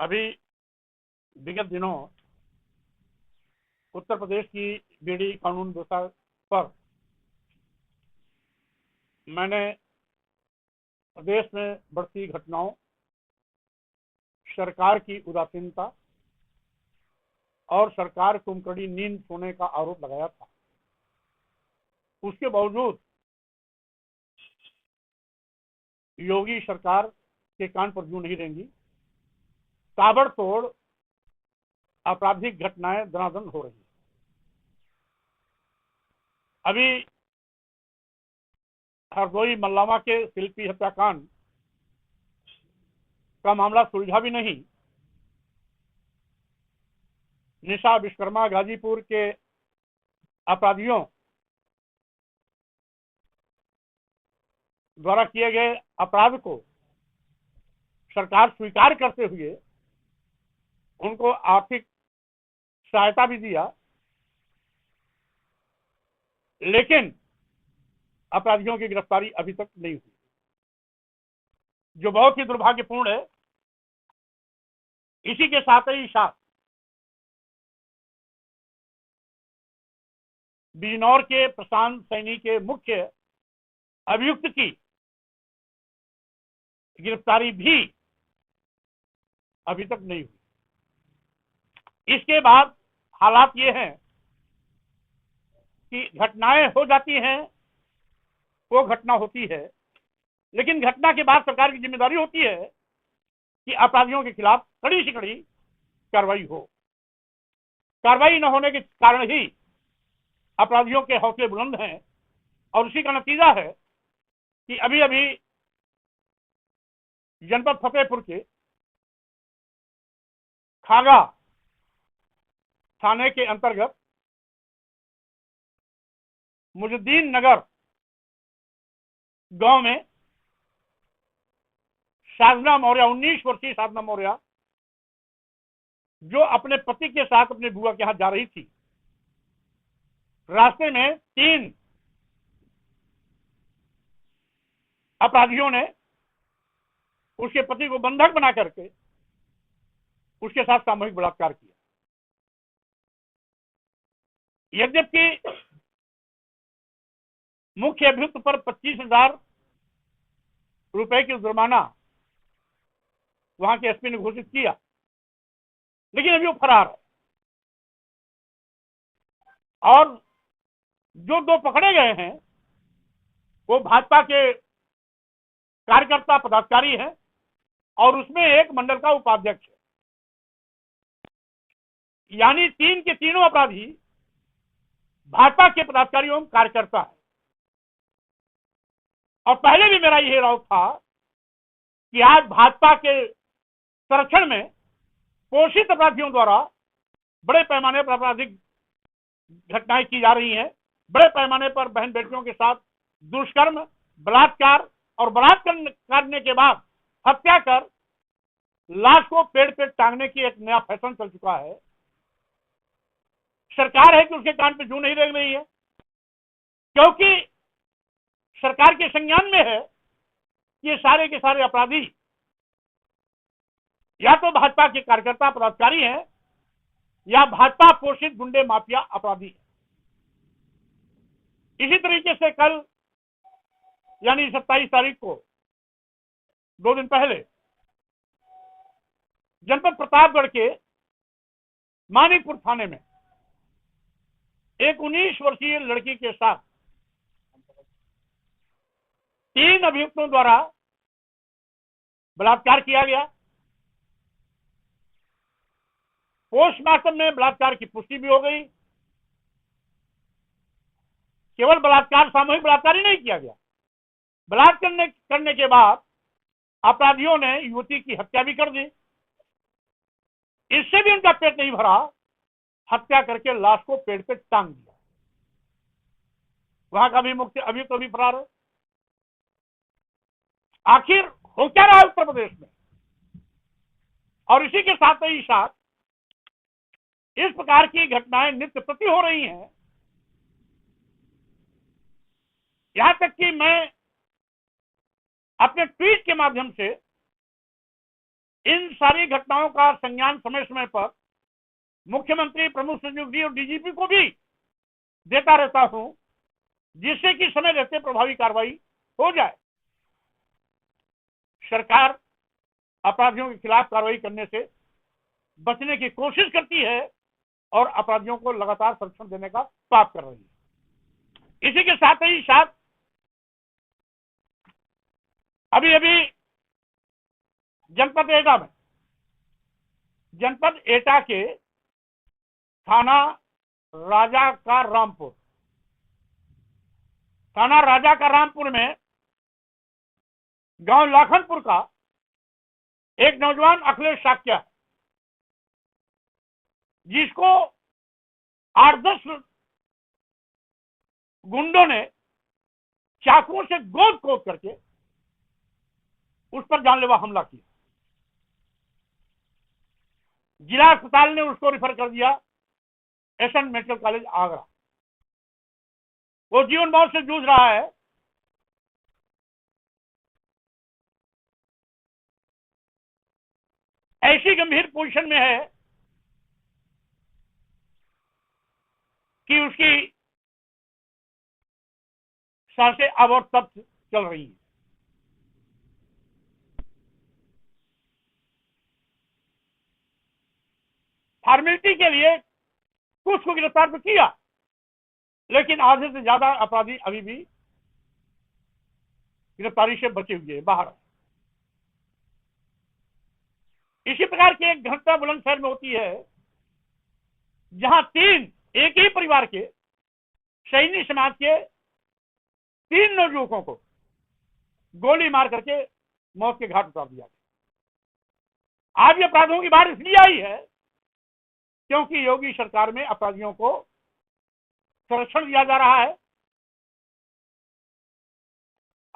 अभी विगत दिनों उत्तर प्रदेश की बीडी कानून व्यवस्था पर मैंने प्रदेश में बढ़ती घटनाओं, सरकार की उदासीनता और सरकार कुंभकर्ण नींद सोने का आरोप लगाया था। उसके बावजूद योगी सरकार के कान पर जूं नहीं रहेंगी। ताबड़तोड़ आपराधिक घटनाएं दनादन हो रही हैं। अभी हरदोई मल्लावा के शिल्पी हत्याकांड का मामला सुलझा भी नहीं। निशा विश्वकर्मा गाजीपुर के अपराधियों द्वारा किए गए अपराध को सरकार स्वीकार करते हुए उनको आर्थिक सहायता भी दिया, लेकिन अपराधियों की गिरफ्तारी अभी तक नहीं हुई, जो बहुत ही दुर्भाग्यपूर्ण है। इसी के साथ ही साथ बिजनौर के प्रशांत सैनी के मुख्य अभियुक्त की गिरफ्तारी भी अभी तक नहीं हुई। इसके बाद हालात ये हैं कि घटनाएं हो जाती हैं, वो घटना होती है, लेकिन घटना के बाद सरकार की जिम्मेदारी होती है कि अपराधियों के खिलाफ कड़ी से कड़ी कार्रवाई हो। कार्रवाई न होने के कारण ही अपराधियों के हौसले बुलंद हैं और उसी का नतीजा है कि अभी अभी जनपद फतेहपुर के खागा थाने के अंतर्गत मुजुद्दीन नगर गांव में साधना मौर्य, 19 वर्षीय साधना मौर्य, जो अपने पति के साथ अपने बुआ के यहां जा रही थी, रास्ते में 3 अपराधियों ने उसके पति को बंधक बना करके उसके साथ सामूहिक बलात्कार किया। यद्यपि मुख्य अभियुक्त पर 25,000 रुपए की जुर्माना वहां के एसपी ने घोषित किया, लेकिन अभी वो फरार है। और जो 2 पकड़े गए हैं वो भाजपा के कार्यकर्ता पदाधिकारी हैं और उसमें एक मंडल का उपाध्यक्ष है। यानी 3 के तीनों अपराधी भाजपा के पदाधिकारियों एवं कार्यकर्ता है। और पहले भी मेरा यह राय था कि आज भाजपा के संरक्षण में पोषित अपराधियों द्वारा बड़े पैमाने पर आपराधिक घटनाएं की जा रही हैं। बड़े पैमाने पर बहन बेटियों के साथ दुष्कर्म, बलात्कार और बलात्कार करने के बाद हत्या कर लाश को पेड़ पे टांगने की एक नया फैशन चल चुका है। सरकार है कि उसके कान पे जूं नहीं लग रही है, क्योंकि सरकार के संज्ञान में है ये सारे के सारे अपराधी या तो भाजपा के कार्यकर्ता पदाधिकारी हैं या भाजपा पोषित गुंडे माफिया अपराधी हैं। इसी तरीके से कल यानी 27 तारीख को 2 दिन पहले जनपद प्रतापगढ़ के मानिकपुर थाने में एक 19 वर्षीय लड़की के साथ 3 अभियुक्तों द्वारा बलात्कार किया गया। पोस्टमार्टम में बलात्कार की पुष्टि भी हो गई। केवल बलात्कार, सामूहिक बलात्कार ही नहीं किया गया, बलात्कार करने के बाद अपराधियों ने युवती की हत्या भी कर दी। इससे भी उनका पेट नहीं भरा, हत्या करके लाश को पेड़ पे टांग दिया। वहां का भी मुख्य अभियुक्त भी फरार है। आखिर हो क्या रहा है उत्तर प्रदेश में? और इसी के साथ ही साथ इस प्रकार की घटनाएं नित्य प्रति हो रही हैं। यहां तक कि मैं अपने ट्वीट के माध्यम से इन सारी घटनाओं का संज्ञान समय समय पर मुख्यमंत्री, प्रमुख सचिव गृह और डीजीपी को भी देता रहता हूं, जिससे कि समय रहते प्रभावी कार्रवाई हो जाए। सरकार अपराधियों के खिलाफ कार्रवाई करने से बचने की कोशिश करती है और अपराधियों को लगातार संरक्षण देने का पाप कर रही है। इसी के साथ ही साथ अभी अभी जनपद एटा के थाना राजा का रामपुर में गांव लाखनपुर का एक नौजवान अखिलेश साक्या, जिसको 8-10 गुंडों ने चाकुओं से गोद करके उस पर जानलेवा हमला किया। जिला अस्पताल ने उसको रेफर कर दिया एसएन मेडिकल कॉलेज आगरा। वो जीवन मौत से जूझ रहा है। ऐसी गंभीर पोजीशन में है कि उसकी सांसें अब और तब चल रही हैं। फॉर्मेलिटी के लिए कुछ को गिरफ्तार तो किया, लेकिन आधे से ज्यादा अपराधी अभी भी गिरफ्तारी से बचे हुए बाहर। इसी प्रकार की एक घटना बुलंदशहर में होती है, जहां 3 एक ही परिवार के सैनी समाज के 3 नवयुवकों को गोली मार करके मौत के घाट उतार दिया। आज ये अपराधों की बार इसलिए आई है क्योंकि योगी सरकार में अपराधियों को संरक्षण दिया जा रहा है।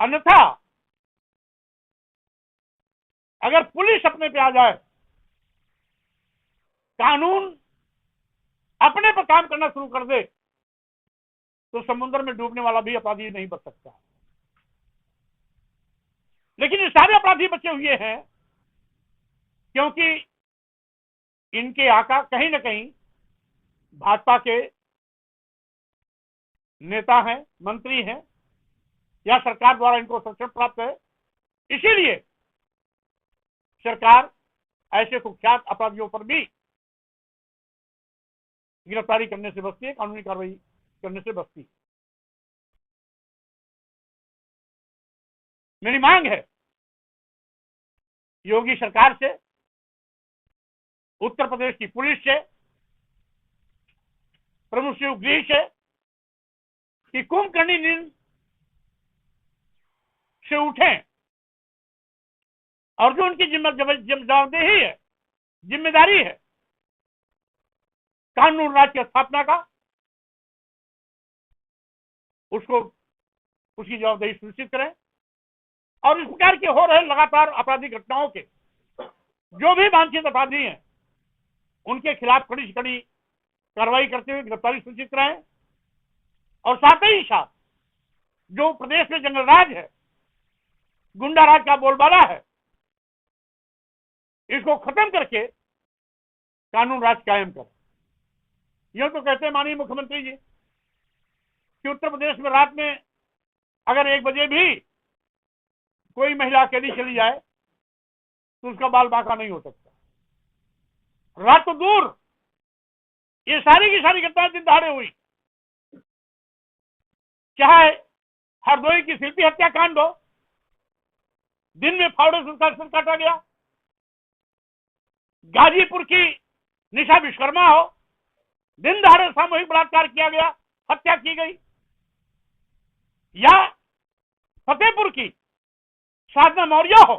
अन्यथा अगर पुलिस अपने पे आ जाए, कानून अपने पर काम करना शुरू कर दे, तो समुद्र में डूबने वाला भी अपराधी नहीं बच सकता। लेकिन ये सारे अपराधी बचे हुए हैं क्योंकि इनके आका कहीं ना कहीं भाजपा के नेता हैं, मंत्री हैं, या सरकार द्वारा इनको संरक्षण प्राप्त है। इसीलिए सरकार ऐसे कुख्यात अपराधियों पर भी गिरफ्तारी करने से बचती है, कानूनी कार्रवाई करने से बचती है। मेरी मांग है योगी सरकार से, उत्तर प्रदेश की पुलिस से, प्रमुख सचिव गृह से कि कुंभकर्णी नींद से उठें और जो उनकी जवाबदेही है, जिम्मेदारी है कानून राज की स्थापना का, उसकी जवाबदेही सुनिश्चित करें। और इस प्रकार के हो रहे लगातार आपराधिक घटनाओं के जो भी वांछित अपराधी हैं, उनके खिलाफ कड़ी से कड़ी कार्रवाई करते हुए गिरफ्तारी सुनिश्चित कराएं। और साथ ही साथ जो प्रदेश में जंगल राज है, गुंडा राज का बोलबाला है, इसको खत्म करके कानून राज कायम करें। यूं तो कहते हैं माननीय मुख्यमंत्री जी कि उत्तर प्रदेश में रात में अगर 1 बजे भी कोई महिला अकेली चली जाए तो उसका बाल बांका नहीं हो सकता। रात तो दूर, ये सारी की सारी घटनाएं दिन दहाड़े हुई। चाहे हरदोई की शिल्पी हत्याकांड हो, दिन में फावड़े से उसका सिर काटा गया, गाजीपुर की निशा विश्वकर्मा हो, दिन दहाड़े सामूहिक बलात्कार किया गया, हत्या की गई, या फतेहपुर की साधना मौर्य हो,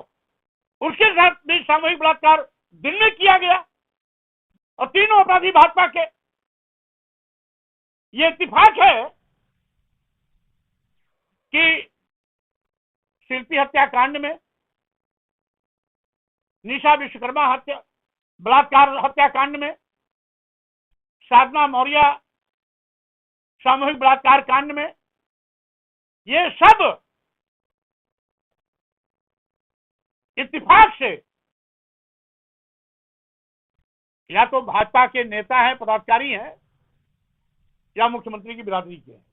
उसके साथ भी सामूहिक बलात्कार दिन में किया गया, और तीनों अपराधी भाजपा के। ये इत्तेफाक है कि शिल्पी हत्याकांड में, निशा विश्वकर्मा बलात्कार हत्याकांड में, साधना मौर्य सामूहिक बलात्कार कांड में, ये सब इत्तेफाक से या तो भाजपा के नेता हैं, पदाधिकारी हैं, या मुख्यमंत्री की बिरादरी के हैं।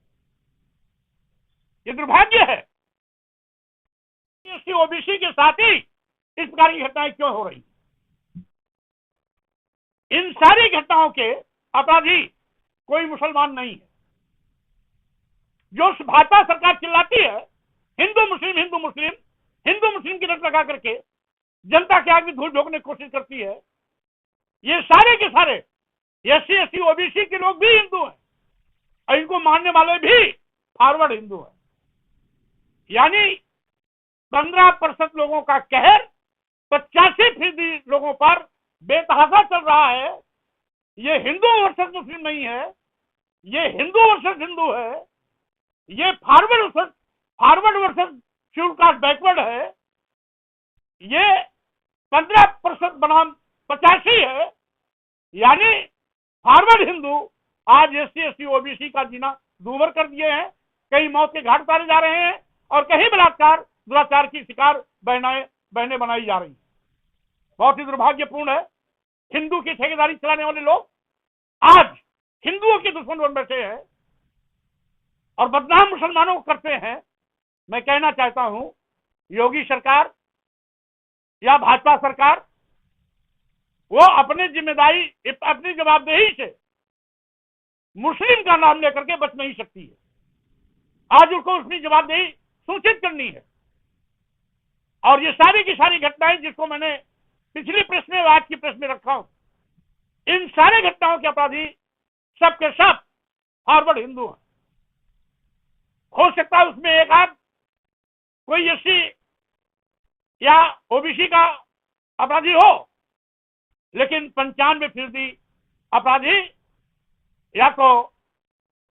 ये दुर्भाग्य है। एससी ओबीसी के साथ ही इस प्रकार की घटनाएं क्यों हो रही? इन सारी घटनाओं के अपराधी कोई मुसलमान नहीं है। जो भाजपा सरकार चिल्लाती है हिंदू मुस्लिम हिंदू मुस्लिम हिंदू मुस्लिम की रट लगा करके जनता के आगे धूल झोंकने की कोशिश करती है, ये सारे के सारे एससी एसटी ओबीसी के लोग भी हिंदू हैं और इनको मानने वाले भी फॉरवर्ड हिंदू हैं। यानी 15% लोगों का कहर 85% लोगों पर बेतहाशा चल रहा है। ये हिंदू वर्सेस मुस्लिम नहीं है, ये हिंदू वर्सेस हिंदू है, ये forward versus schedule caste backward है, ये 15% बनाम 85 है। यानी फॉरवर्ड हिंदू आज एससी एसटी ओबीसी का जीना दूभर कर दिए हैं। कहीं मौत के घाट उतारे जा रहे हैं और कहीं बलात्कार दुराचार की शिकार बहनें बनाई जा रही हैं। बहुत ही दुर्भाग्यपूर्ण है। हिंदू की ठेकेदारी चलाने वाले लोग आज हिंदुओं के दुश्मन बन बैठे हैं और बदनाम मुसलमानों को करते हैं। मैं कहना चाहता हूं, योगी सरकार या भाजपा सरकार वो अपनी जवाबदेही से मुस्लिम का नाम लेकर के बच नहीं सकती है। आज उसको अपनी जवाबदेही सूचित करनी है। और ये सारी की सारी घटनाएं जिसको मैंने पिछली प्रेस में आज की प्रेस में रखा हूं, इन सारे घटनाओं के अपराधी सबके सब फॉरवर्ड हिंदू हैं। हो सकता है उसमें एक आध कोई एससी या ओबीसी का अपराधी हो, लेकिन 95% अपराधी या तो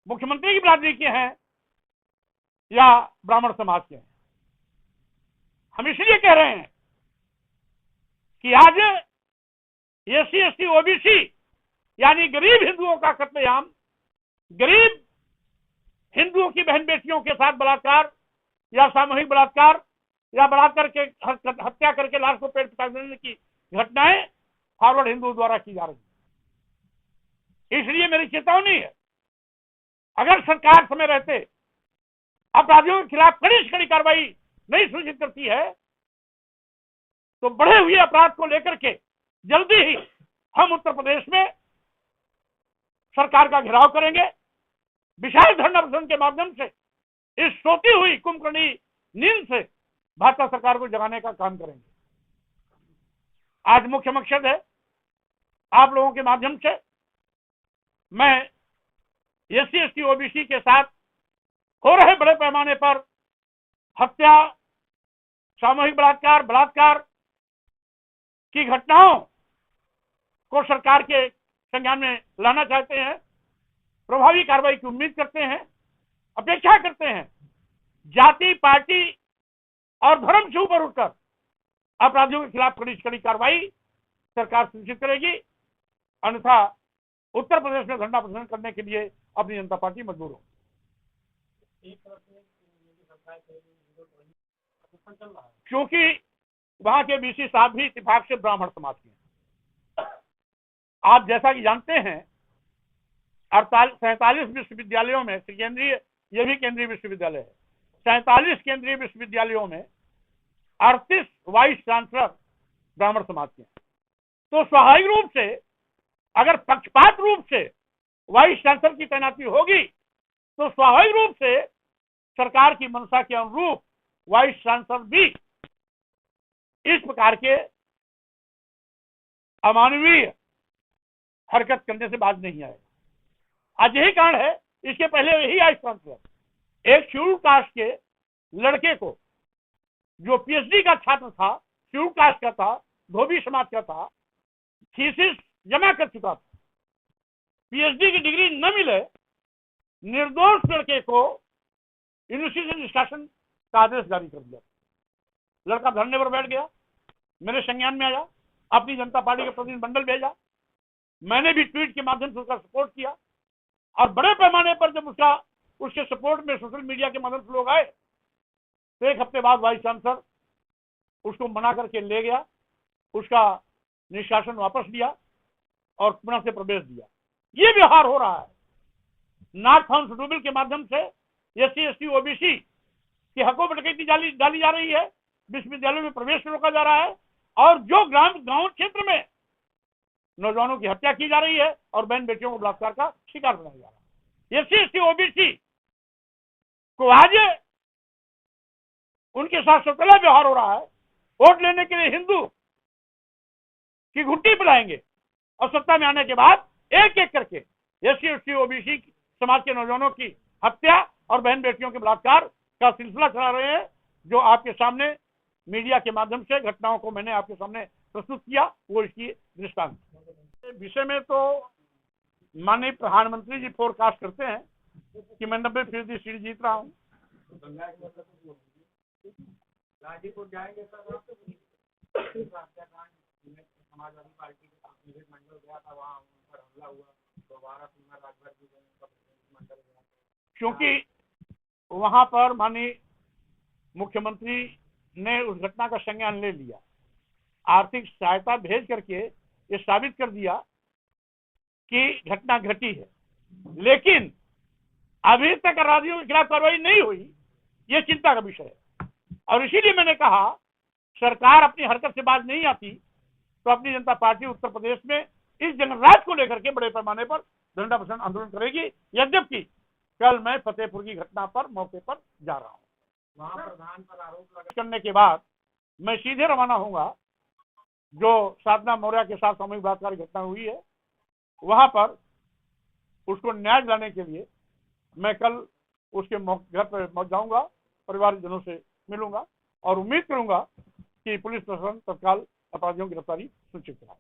मुख्यमंत्री की बिरादरी के हैं या ब्राह्मण समाज के हैं। हम इसलिए कह रहे हैं कि आज एससी एसटी ओबीसी यानी गरीब हिंदुओं का कत्लेआम, गरीब हिंदुओं की बहन बेटियों के साथ बलात्कार या सामूहिक बलात्कार या बलात्कार के हत्या करके लाश को पेट पिटा देने की घटनाएं फॉरवर्ड हिंदू द्वारा की जा रही है। इसलिए मेरी चेतावनी है, अगर सरकार समय रहते अपराधियों के खिलाफ कड़ी से कड़ी कार्रवाई नहीं सुनिश्चित करती है तो बढ़े हुए अपराध को लेकर के जल्दी ही हम उत्तर प्रदेश में सरकार का घेराव करेंगे। विशाल धरना प्रदर्शन के माध्यम से इस सोती हुई कुंभकर्णी नींद से भाजपा सरकार को जगाने का काम करेंगे। आज मुख्य मकसद है, आप लोगों के माध्यम से मैं एससी एसटी ओबीसी के साथ हो रहे बड़े पैमाने पर हत्या, सामूहिक बलात्कार की घटनाओं को सरकार के संज्ञान में लाना चाहते हैं। प्रभावी कार्रवाई की उम्मीद करते हैं, अपेक्षा करते हैं। जाति, पार्टी और धर्म से ऊपर उठकर अपराधियों के खिलाफ कड़ी से कड़ी कार्रवाई सरकार सुनिश्चित करेगी। अन्यथा उत्तर प्रदेश में धरना प्रदर्शन करने के लिए अपनी जनता पार्टी मजबूर हो। क्योंकि वहां के बीसी साहब भी इत्तेफाक से ब्राह्मण समाज के हैं। आप जैसा कि जानते हैं 47 विश्वविद्यालयों में केंद्रीय, ये भी केंद्रीय विश्वविद्यालय है, 47 केंद्रीय विश्वविद्यालयों में 38 वाइस चांसलर ब्राह्मण समाज के हैं। तो स्वाभाविक रूप से अगर पक्षपात रूप से वाइस चांसलर की तैनाती होगी तो स्वाभाविक रूप से सरकार की मंशा के अनुरूप वाइस चांसलर भी इस प्रकार के अमानवीय हरकत करने से बाज नहीं आएगा। आज यही कारण है, इसके पहले यही वाइस चांसलर एक शेड्यूल कास्ट के लड़के को, जो पीएचडी का छात्र था, शेड्यूल कास्ट का था, धोबी समाज का था, थीसिस जमा कर चुका था, पीएचडी की डिग्री न मिले, निर्दोष लड़के को यूनिवर्सिटी से निष्कासन का आदेश जारी कर दिया। लड़का धरने पर बैठ गया, मेरे संज्ञान में आया, अपनी जनता पार्टी के प्रतिनिधिमंडल भेजा, मैंने भी ट्वीट के माध्यम से उसका सपोर्ट किया और बड़े पैमाने पर जब उसके सपोर्ट में सोशल मीडिया के माध्यम से लोग आए तो एक हफ्ते बाद वाइस चांसलर उसको मना करके ले गया, उसका निष्कासन वापस लिया। और पुनः से प्रवेश दिया। ये व्यवहार हो रहा है। नॉर्थ फाउंड शेड्यूल के माध्यम से SC ST OBC के हकों पर डकैती डाली जा रही है, विश्वविद्यालयों में प्रवेश रोका जा रहा है, और जो गांव क्षेत्र में नौजवानों की हत्या की जा रही है और बहन बेटियों को बलात्कार का शिकार बनाया जा रहा है। SC ST OBC को आज उनके साथ सौतेला व्यवहार हो रहा है। वोट लेने के लिए हिंदू की घुट्टी पिलाएंगे और सत्ता में आने के बाद एक एक करके SC ST OBC समाज के नौजवानों की हत्या और बहन बेटियों के बलात्कार का सिलसिला चला रहे हैं, जो आपके सामने मीडिया के माध्यम से घटनाओं को मैंने आपके सामने प्रस्तुत किया, वो इसकी दृष्टांत। विषय में तो माननीय प्रधानमंत्री जी फोरकास्ट करते हैं कि मैं 90% सीट जीत रहा हूं। गाजीपुर जाएंगे सर, समाजवादी पार्टी के प्रतिनिधि मंडल गया था, वहां उन पर हमला हुआ, दोबारा राजभर की मंडल गया, क्योंकि वहां पर माननीय मुख्यमंत्री ने उस घटना का संज्ञान ले लिया, आर्थिक सहायता भेज करके ये साबित कर दिया कि घटना घटी है, लेकिन अभी तक अपराधियों के खिलाफ कार्रवाई नहीं हुई। ये चिंता का विषय है और इसीलिए मैंने कहा सरकार अपनी हरकत से बाज नहीं आती तो अपनी जनता पार्टी उत्तर प्रदेश में इस जनराज को लेकर के बड़े पैमाने पर धरना प्रदर्शन आंदोलन करेगी। यद्यपि कल मैं फतेहपुर की घटना पर मौके पर जा रहा हूं, वहां प्रधान पर आरोप करने के बाद मैं सीधे रवाना होऊंगा जो साधना मौर्य के साथ सामूहिक बलात्कार की घटना हुई है, वहां पर उसको न्याय दिलाने के लिए मैं कल उसके घर पर पहुंच जाऊंगा, परिवारजनों से मिलूंगा और उम्मीद करूंगा कि पुलिस प्रशासन तत्काल अपराधियों की गिरफ्तारी सुनिश्चित कराए।